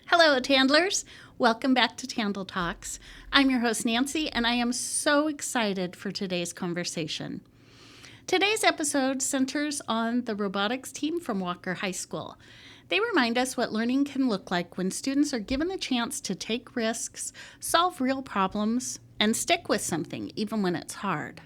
Hello, TandLers. Welcome back to TandL Talks. I'm your host, Nancy, and I am so excited for today's conversation. Today's episode centers on the robotics team from Walker High School. They remind us what learning can look like when students are given the chance to take risks, solve real problems, and stick with something even when it's hard.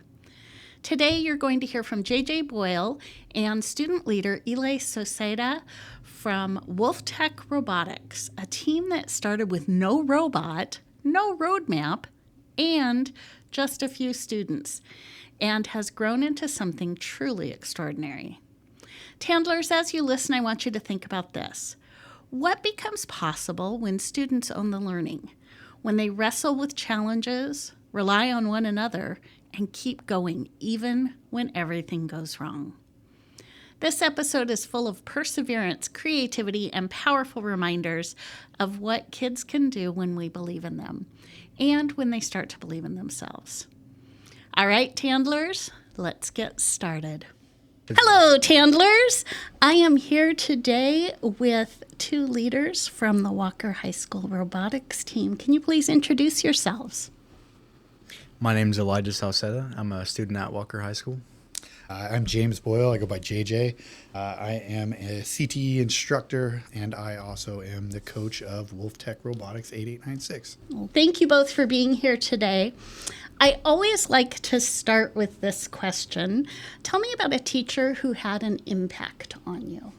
Today, you're going to hear from JJ Boyle and student leader Eli Sauceda from Wolftech Robotics, a team that started with no robot, no roadmap, and just a few students, and has grown into something truly extraordinary. TandLers, as you listen, I want you to think about this. What becomes possible when students own the learning? When they wrestle with challenges, rely on one another, and keep going even when everything goes wrong. This episode is full of perseverance, creativity, and powerful reminders of what kids can do when we believe in them and when they start to believe in themselves. All right, TandLers, let's get started. Hello, TandLers. I am here today with two leaders from the Walker High School robotics team. Can you please introduce yourselves? My name is Eli Sauceda. I'm a student at Walker High School. I'm James Boyle. I go by JJ. I am a CTE instructor, and I also am the coach of Wolftech Robotics 8896. Well, thank you both for being here today. I always like to start with this question. Tell me about a teacher who had an impact on you.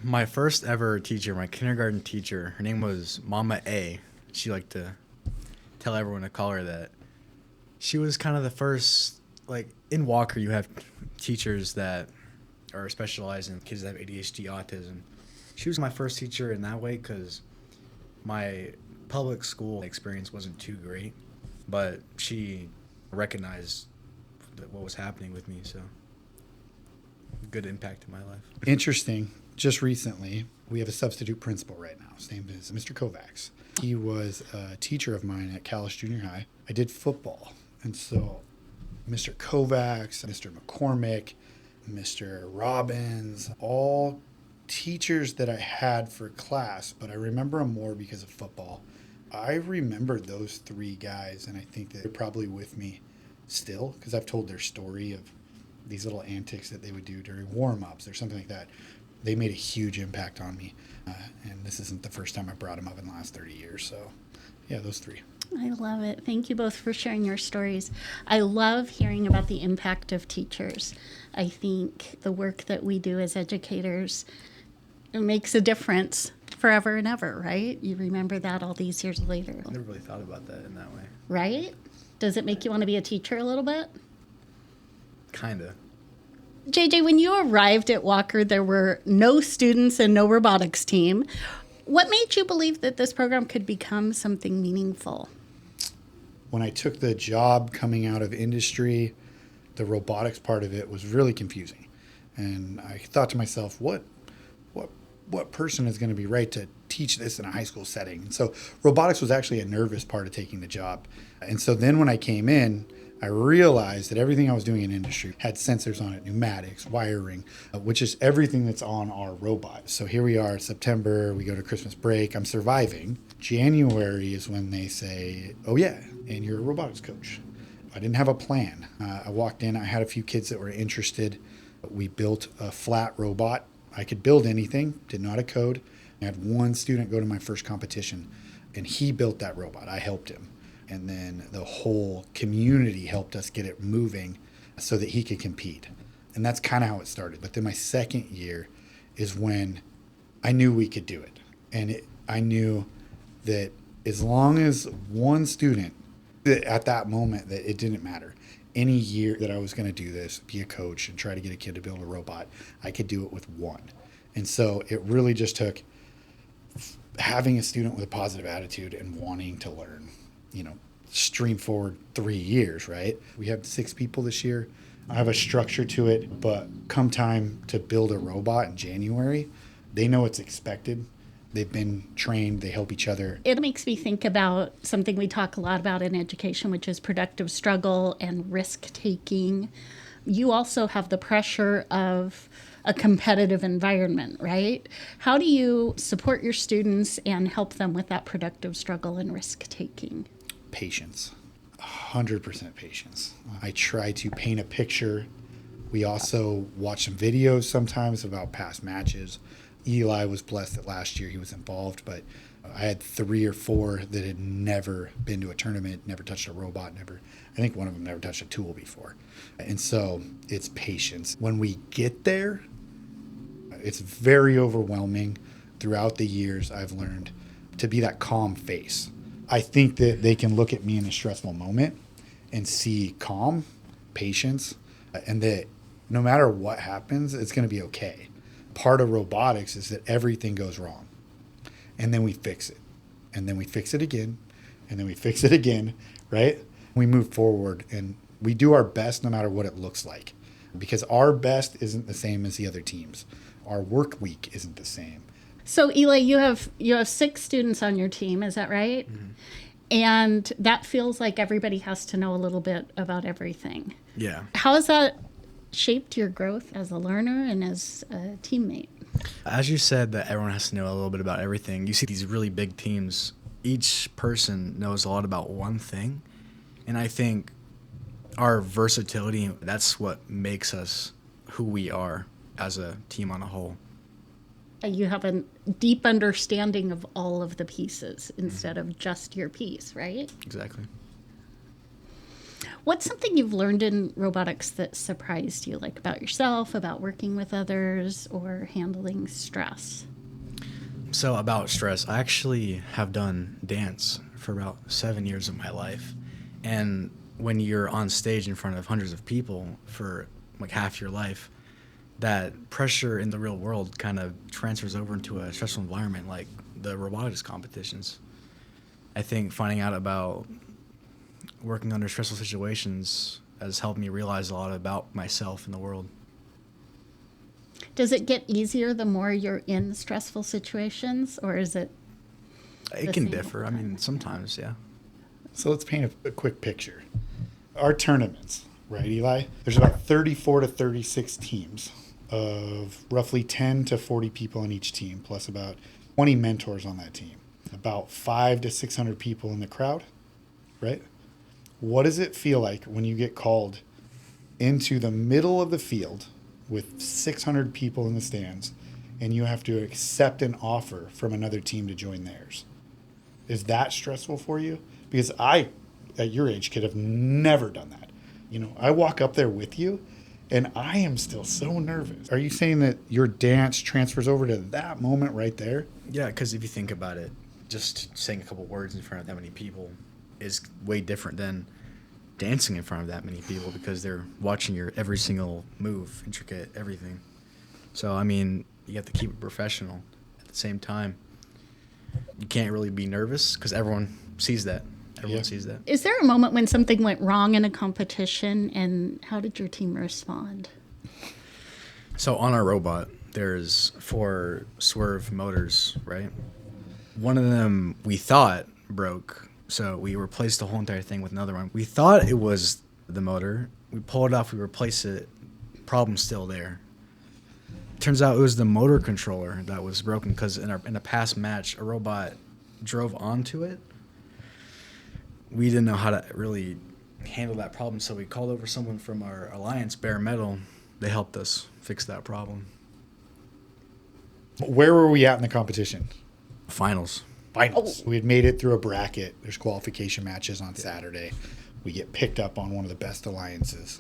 My first ever teacher, my kindergarten teacher, her name was Mama A. She liked to tell everyone to call her that. She was kind of the first, in Walker, you have teachers that are specialized in kids that have ADHD, autism. She was my first teacher in that way because my public school experience wasn't too great, but she recognized what was happening with me, so good impact in my life. Interesting. Just recently, we have a substitute principal right now. His name is Mr. Kovacs. He was a teacher of mine at Callis Junior High. I did football, and so Mr. Kovacs, Mr. McCormick, Mr. Robbins, all teachers that I had for class, but I remember them more because of football. I remembered those three guys, and I think that they're probably with me still because I've told their story of these little antics that they would do during warm-ups or something like that. They made a huge impact on me, and this isn't the first time I brought them up in the last 30 years, so yeah, those three. I love it. Thank you both for sharing your stories. I love hearing about the impact of teachers. I think the work that we do as educators, it makes a difference forever and ever, right? You remember that all these years later. I never really thought about that in that way. Right? Does it make you want to be a teacher a little bit? Kinda. JJ, when you arrived at Walker, there were no students and no robotics team. What made you believe that this program could become something meaningful? When I took the job coming out of industry, the robotics part of it was really confusing. And I thought to myself, what person is going to be right to teach this in a high school setting? And so robotics was actually a nervous part of taking the job. And so then when I came in, I realized that everything I was doing in industry had sensors on it, pneumatics, wiring, which is everything that's on our robot. So here we are, September, we go to Christmas break, I'm surviving. January is when they say, oh yeah, and you're a robotics coach. I didn't have a plan. I walked in, I had a few kids that were interested. We built a flat robot. I could build anything, didn't know how to code. I had one student go to my first competition, and he built that robot. I helped him. And then the whole community helped us get it moving so that he could compete. And that's kind of how it started. But then my second year is when I knew we could do it. And I knew that as long as one student, at that moment, that it didn't matter. Any year that I was going to do this, be a coach and try to get a kid to build a robot, I could do it with one. And so it really just took having a student with a positive attitude and wanting to learn. Stream forward 3 years, right? We have 6 people this year. I have a structure to it, but come time to build a robot in January, they know it's expected. They've been trained. They help each other. It makes me think about something we talk a lot about in education, which is productive struggle and risk taking. You also have the pressure of a competitive environment, right? How do you support your students and help them with that productive struggle and risk taking? Patience, 100% patience. I try to paint a picture. We also watch some videos sometimes about past matches. Eli was blessed that last year he was involved, but I had 3 or 4 that had never been to a tournament, never touched a robot, I think one of them never touched a tool before. And so it's patience. When we get there, it's very overwhelming. Throughout the years, I've learned to be that calm face. I think that they can look at me in a stressful moment and see calm, patience, and that no matter what happens, it's going to be okay. Part of robotics is that everything goes wrong, and then we fix it, and then we fix it again, and then we fix it again, right? We move forward, and we do our best no matter what it looks like, because our best isn't the same as the other teams. Our work week isn't the same. So Eli, you have 6 students on your team, is that right? Mm-hmm. And that feels like everybody has to know a little bit about everything. Yeah. How has that shaped your growth as a learner and as a teammate? As you said, that everyone has to know a little bit about everything. You see these really big teams, each person knows a lot about one thing. And I think our versatility, that's what makes us who we are as a team on a whole. You have a deep understanding of all of the pieces instead of just your piece, right? Exactly. What's something you've learned in robotics that surprised you, like about yourself, about working with others, or handling stress? So about stress, I actually have done dance for about 7 years of my life. And when you're on stage in front of hundreds of people for like half your life, that pressure in the real world kind of transfers over into a stressful environment like the robotics competitions. I think finding out about working under stressful situations has helped me realize a lot about myself and the world. Does it get easier the more you're in stressful situations, or is it? It can differ. I mean, sometimes, yeah. So let's paint a quick picture. Our tournaments, right, Eli? There's about 34 to 36 teams of roughly 10 to 40 people on each team, plus about 20 mentors on that team. About 500 to 600 people in the crowd, right? What does it feel like when you get called into the middle of the field with 600 people in the stands and you have to accept an offer from another team to join theirs? Is that stressful for you? Because I, at your age, could have never done that. You know, I walk up there with you and I am still so nervous. Are you saying that your dance transfers over to that moment right there? Yeah, because if you think about it, just saying a couple words in front of that many people is way different than dancing in front of that many people, because they're watching your every single move, intricate, everything. So, I mean, you have to keep it professional. At the same time, you can't really be nervous because everyone sees that. Everyone sees that. Is there a moment when something went wrong in a competition, and how did your team respond? So on our robot, there's 4 swerve motors, right? One of them we thought broke, so we replaced the whole entire thing with another one. We thought it was the motor. We pull it off, we replace it. Problem's still there. Turns out it was the motor controller that was broken, because in a past match, a robot drove onto it. We didn't know how to really handle that problem, so we called over someone from our alliance, Bare Metal. They helped us fix that problem. Where were we at in the competition? Finals. We had made it through a bracket. There's qualification matches on Saturday. We get picked up on one of the best alliances.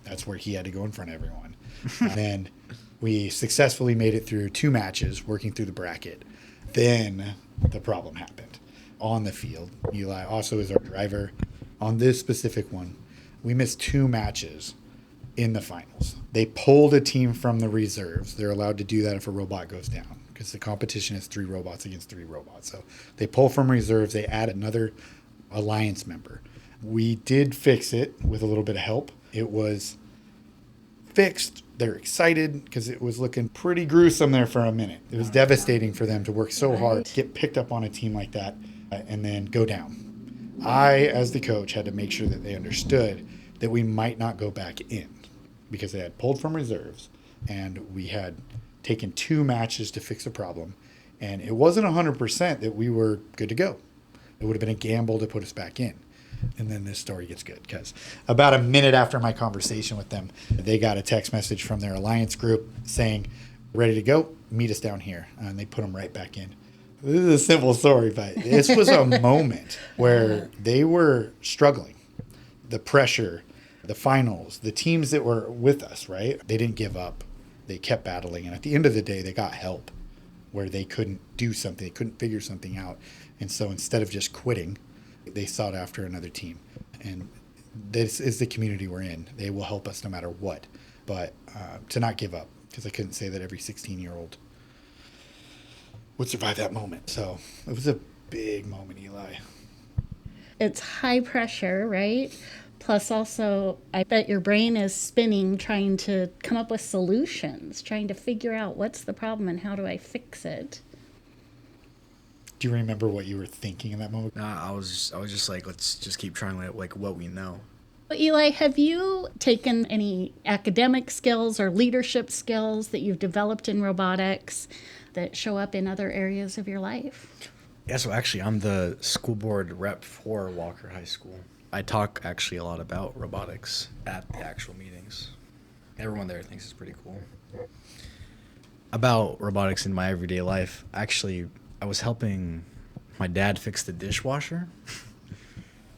That's where he had to go in front of everyone. And then we successfully made it through 2 matches, working through the bracket. Then the problem happened on the field. Eli also is our driver. On this specific one, we missed 2 matches in the finals. They pulled a team from the reserves. They're allowed to do that if a robot goes down, because the competition is 3 robots against 3 robots. So they pull from reserves. They add another alliance member. We did fix it with a little bit of help. It was fixed. They're excited because it was looking pretty gruesome there for a minute. It was devastating for them to work so hard, get picked up on a team like that, and then go down. I, as the coach, had to make sure that they understood that we might not go back in because they had pulled from reserves and we had taken 2 matches to fix a problem. And it wasn't 100% that we were good to go. It would have been a gamble to put us back in. And then this story gets good because about a minute after my conversation with them, they got a text message from their alliance group saying, ready to go, meet us down here. And they put them right back in. This is a simple story, but this was a moment where they were struggling. The pressure, the finals, the teams that were with us, right? They didn't give up. They kept battling. And at the end of the day, they got help where they couldn't do something. They couldn't figure something out. And so instead of just quitting, they sought after another team. And this is the community we're in. They will help us no matter what. But to not give up, because I couldn't say that every 16-year-old would survive that moment. So it was a big moment, Eli. It's high pressure, right? Plus also, I bet your brain is spinning trying to come up with solutions, trying to figure out what's the problem and how do I fix it. Do you remember what you were thinking in that moment? Nah, I was just like, let's just keep trying like what we know. Well, Eli, have you taken any academic skills or leadership skills that you've developed in robotics that show up in other areas of your life? Yeah, so actually I'm the school board rep for Walker High School. I talk actually a lot about robotics at the actual meetings. Everyone there thinks it's pretty cool. About robotics in my everyday life, actually, I was helping my dad fix the dishwasher.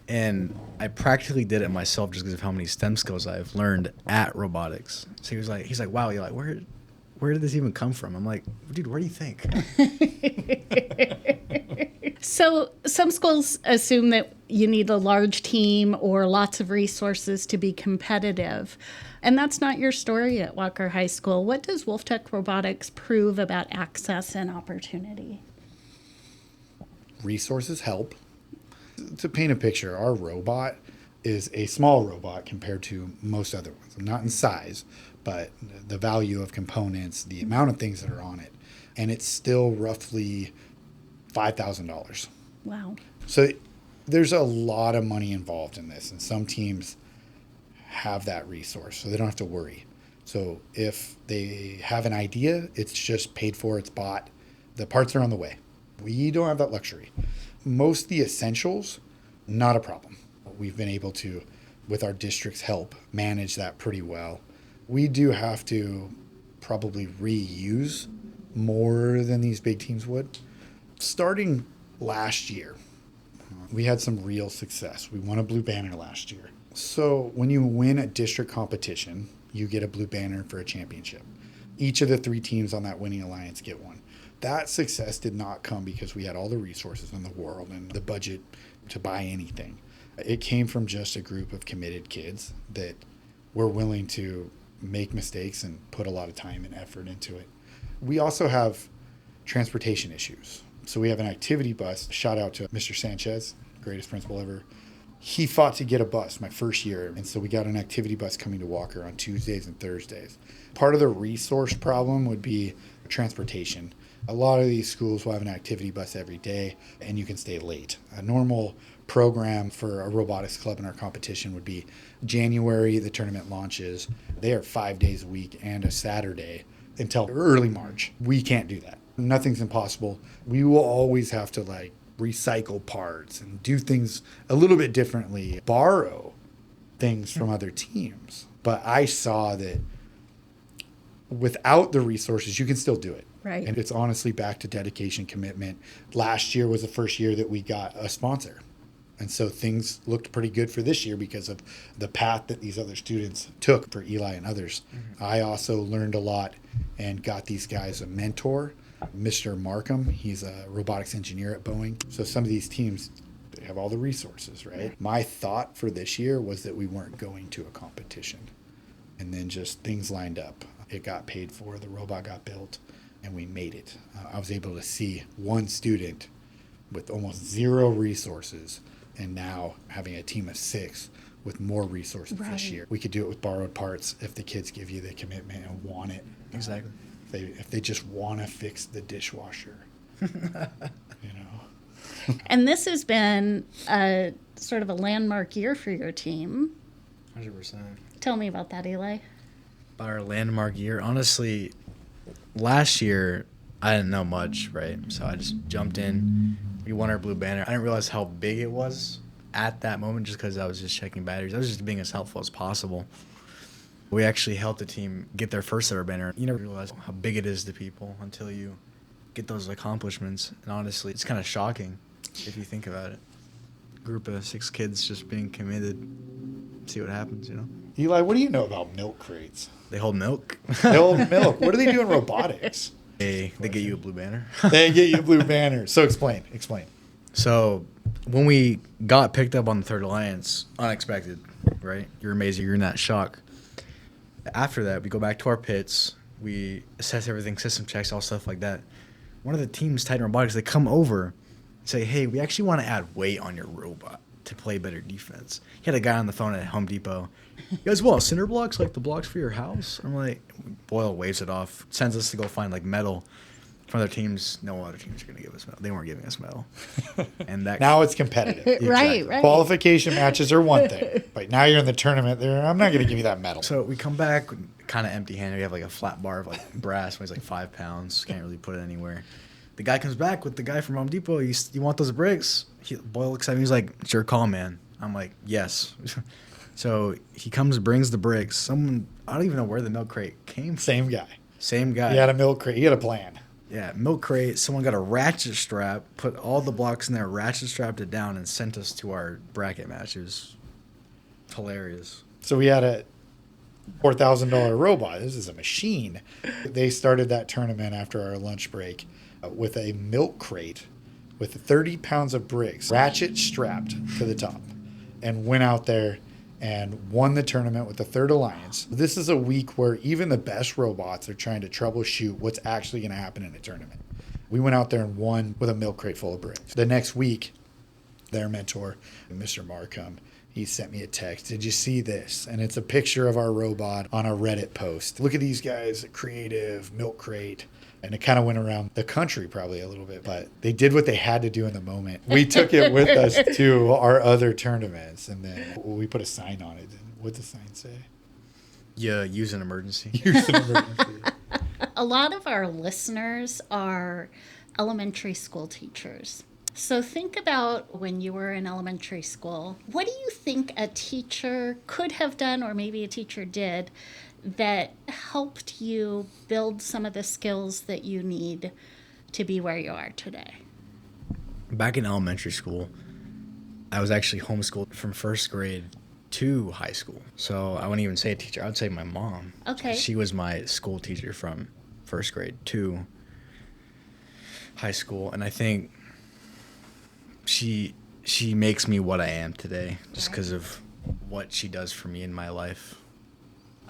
And I practically did it myself just because of how many STEM skills I've learned at robotics. So he's like, wow, you're like, where did this even come from? I'm like, dude, where do you think? So some schools assume that you need a large team or lots of resources to be competitive. And that's not your story at Walker High School. What does Wolftech Robotics prove about access and opportunity? Resources help. To paint a picture, our robot is a small robot compared to most other ones. Not in size, but the value of components, the amount of things that are on it. And it's still roughly $5,000. Wow. So there's a lot of money involved in this, and some teams have that resource, so they don't have to worry. So if they have an idea, it's just paid for, it's bought. The parts are on the way. We don't have that luxury. Most of the essentials, not a problem. We've been able to, with our district's help, manage that pretty well. We do have to probably reuse more than these big teams would. Starting last year, we had some real success. We won a blue banner last year. So when you win a district competition, you get a blue banner for a championship. Each of the 3 teams on that winning alliance get one. That success did not come because we had all the resources in the world and the budget to buy anything. It came from just a group of committed kids that were willing to make mistakes and put a lot of time and effort into it. We also have transportation issues. So we have an activity bus. Shout out to Mr. Sanchez, greatest principal ever. He fought to get a bus my first year. And so we got an activity bus coming to Walker on Tuesdays and Thursdays. Part of the resource problem would be transportation. A lot of these schools will have an activity bus every day, and you can stay late. A normal program for a robotics club in our competition would be January, the tournament launches. They are 5 days a week and a Saturday until early March. We can't do that. Nothing's impossible. We will always have to recycle parts and do things a little bit differently, borrow things from other teams. But I saw that without the resources, you can still do it. Right. And it's honestly back to dedication, commitment. Last year was the first year that we got a sponsor. And so things looked pretty good for this year because of the path that these other students took for Eli and others. Mm-hmm. I also learned a lot and got these guys a mentor, Mr. Markham. He's a robotics engineer at Boeing. So some of these teams, they have all the resources, right? My thought for this year was that we weren't going to a competition. And then just things lined up. It got paid for, the robot got built, and we made it. I was able to see one student with almost zero resources and now having a team of 6 with more resources Right. this year. We could do it with borrowed parts if the kids give you the commitment and want it. Exactly. If they just want to fix the dishwasher, you know. And this has been a sort of a landmark year for your team. 100%. Tell me about that, Eli. About our landmark year, honestly, last year I didn't know much, right? So I just jumped in. We won our blue banner. I didn't realize how big it was at that moment just because I was just checking batteries. I was just being as helpful as possible. We actually helped the team get their first ever banner. You never realize how big it is to people until you get those accomplishments. And honestly, it's kind of shocking if you think about it. Group of 6 kids just being committed. See what happens, you know? Eli, what do you know about milk crates? They hold milk. They hold milk. What do they do in robotics? They get you a blue banner. They get you a blue banner. So explain. So when we got picked up on the Third Alliance, unexpected, right? You're amazing. You're in that shock. After that, we go back to our pits. We assess everything, system checks, all stuff like that. One of the teams, Titan Robotics, they come over and say, hey, we actually want to add weight on your robot to play better defense. He had a guy on the phone at Home Depot. You guys, well, cinder blocks, like the blocks for your house? I'm like, Boyle waves it off, sends us to go find like metal from other teams. No other teams are going to give us metal. They weren't giving us metal. And that Now it's competitive. Right, right. Qualification matches are one thing, but now you're in the tournament. I'm not going to give you that medal. So we come back kind of empty-handed. We have like a flat bar of like brass, weighs like 5 pounds. Can't really put it anywhere. The guy comes back with the guy from Home Depot. You want those bricks? Boyle looks at me. He's like, it's your call, man. I'm like, yes. So he comes, brings the bricks. I don't even know where the milk crate came from. Same guy. He had a milk crate. He had a plan. Yeah, milk crate. Someone got a ratchet strap, put all the blocks in there, ratchet strapped it down, and sent us to our bracket match. It was hilarious. So we had a $4,000 robot. This is a machine. They started that tournament after our lunch break with a milk crate with 30 pounds of bricks, ratchet strapped to the top, and went out there and won the tournament with the Third Alliance. This is a week where even the best robots are trying to troubleshoot what's actually going to happen in a tournament. We went out there and won with a milk crate full of bricks. The next week, their mentor, Mr. Markham, he sent me a text. Did you see this? And it's a picture of our robot on a Reddit post. Look at these guys, creative, milk crate. And it kind of went around the country probably a little bit, but they did what they had to do in the moment. We took it with us to our other tournaments, and then we put a sign on it. What'd the sign say? Yeah, use an emergency. Use an emergency. A lot of our listeners are elementary school teachers. So think about when you were in elementary school. What do you think a teacher could have done, or maybe a teacher did, that helped you build some of the skills that you need to be where you are today? Back in elementary school, I was actually homeschooled from first grade to high school. So I wouldn't even say a teacher. I would say my mom. Okay. She was my school teacher from first grade to high school. And I think she makes me what I am today just because of what she does for me in my life.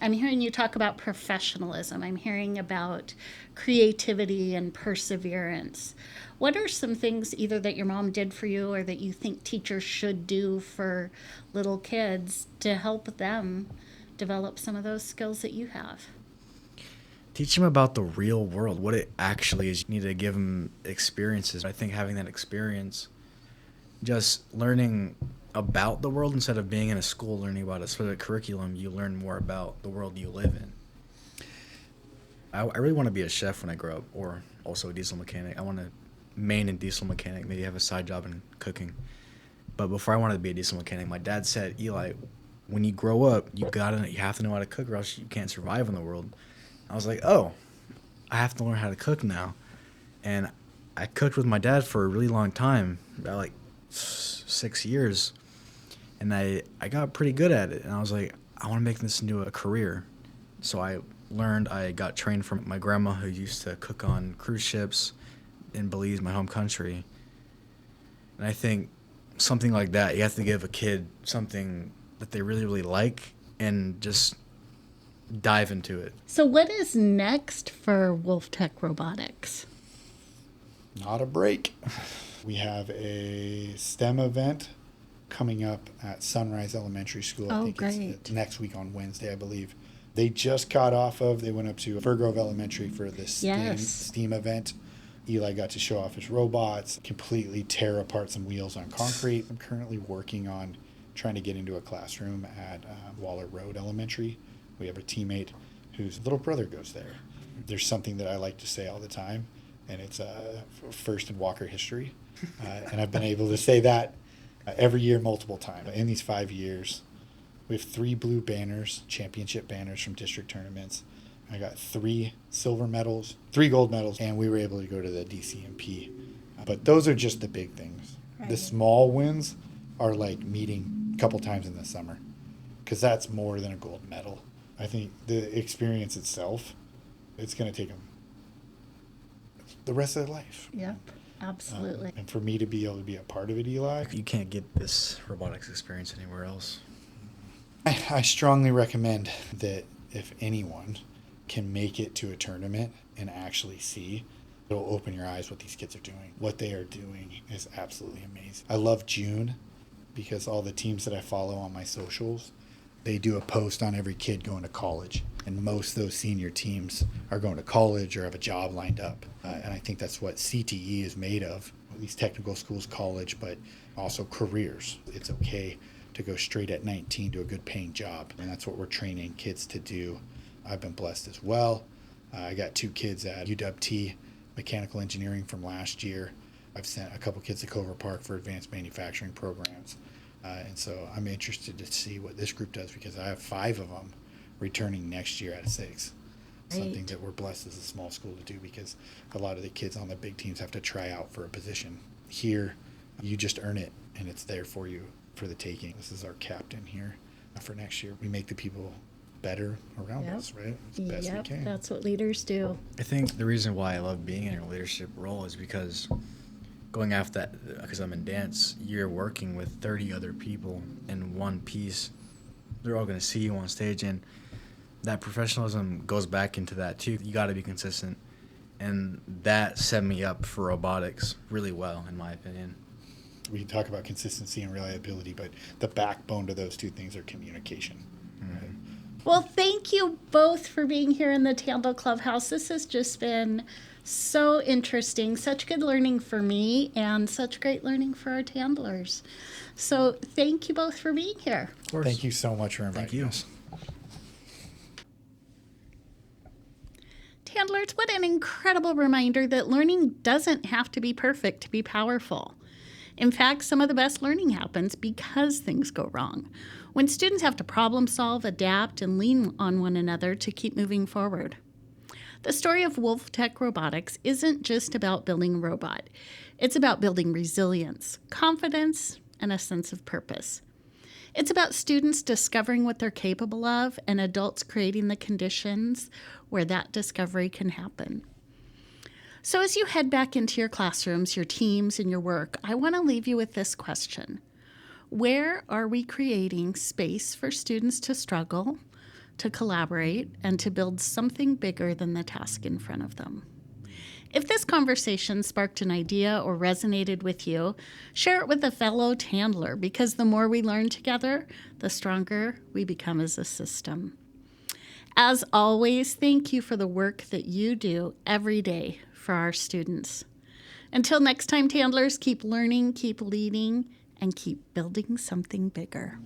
I'm hearing you talk about professionalism. I'm hearing about creativity and perseverance. What are some things either that your mom did for you or that you think teachers should do for little kids to help them develop some of those skills that you have? Teach them about the real world, what it actually is. You need to give them experiences. I think having that experience, just learning about the world instead of being in a school learning about a specific curriculum, you learn more about the world you live in. I really want to be a chef when I grow up, or also a diesel mechanic. I want to main in diesel mechanic, maybe have a side job in cooking. But before I wanted to be a diesel mechanic, my dad said, Eli, when you grow up, you have to know how to cook or else you can't survive in the world. I was like, oh, I have to learn how to cook now. And I cooked with my dad for a really long time, about like 6 years. And I got pretty good at it. And I was like, I want to make this into a career. So I got trained from my grandma who used to cook on cruise ships in Belize, my home country. And I think something like that, you have to give a kid something that they really, really like and just dive into it. So what is next for Wolftech Robotics? Not a break. We have a STEM event coming up at Sunrise Elementary School. I Oh, think great. it's next week on Wednesday, I believe. They just got off of, they went up to Fir Grove Elementary for this Yes. STEAM event. Eli got to show off his robots, completely tear apart some wheels on concrete. I'm currently working on trying to get into a classroom at Waller Road Elementary. We have a teammate whose little brother goes there. There's something that I like to say all the time, and it's first in Walker history. And I've been able to say that every year multiple times. In these 5 years, we have 3 blue banners, championship banners from district tournaments. I got 3 silver medals, 3 gold medals, and we were able to go to the DCMP. But those are just the big things. Right. The small wins are like meeting a couple times in the summer, because that's more than a gold medal. I think the experience itself, it's going to take them the rest of their life. Yep, absolutely. And for me to be able to be a part of it, Eli, You can't get this robotics experience anywhere else. I strongly recommend that if anyone can make it to a tournament and actually see, it'll open your eyes what these kids are doing. What they are doing is absolutely amazing. I love June because all the teams that I follow on my socials, they do a post on every kid going to college. And most of those senior teams are going to college or have a job lined up. And I think that's what CTE is made of, these technical schools, college, but also careers. It's okay to go straight at 19 to a good paying job. And that's what we're training kids to do. I've been blessed as well. I got 2 kids at UW-T, mechanical engineering from last year. I've sent a couple kids to Cover Park for advanced manufacturing programs. And so I'm interested to see what this group does, because I have 5 of them returning next year out of 6. Something Great. that we're blessed as a small school to do, because a lot of the kids on the big teams have to try out for a position. Here, you just earn it, and it's there for you for the taking. This is our captain here for next year. We make the people better around Yep. us, right? As best we Yep, can. that's what leaders do. I think the reason why I love being in a leadership role is because going after that, because I'm in dance, you're working with 30 other people in one piece. They're all going to see you on stage, and that professionalism goes back into that too. You got to be consistent, and that set me up for robotics really well, in my opinion. We talk about consistency and reliability, but the backbone to those 2 things are communication. Right? Well, thank you both for being here in the TandL Clubhouse. This has just been so interesting, such good learning for me, and such great learning for our Tandlers. So thank you both for being here. Of course. Thank you so much for inviting Thank you. us. Tandlers, what an incredible reminder that learning doesn't have to be perfect to be powerful. In fact, some of the best learning happens because things go wrong, when students have to problem solve, adapt, and lean on one another to keep moving forward. The story of Wolftech Robotics isn't just about building a robot. It's about building resilience, confidence, and a sense of purpose. It's about students discovering what they're capable of and adults creating the conditions where that discovery can happen. So as you head back into your classrooms, your teams, and your work, I want to leave you with this question. Where are we creating space for students to struggle, to collaborate, and to build something bigger than the task in front of them? If this conversation sparked an idea or resonated with you, share it with a fellow Tandler, because the more we learn together, the stronger we become as a system. As always, thank you for the work that you do every day for our students. Until next time, Tandlers, keep learning, keep leading, and keep building something bigger.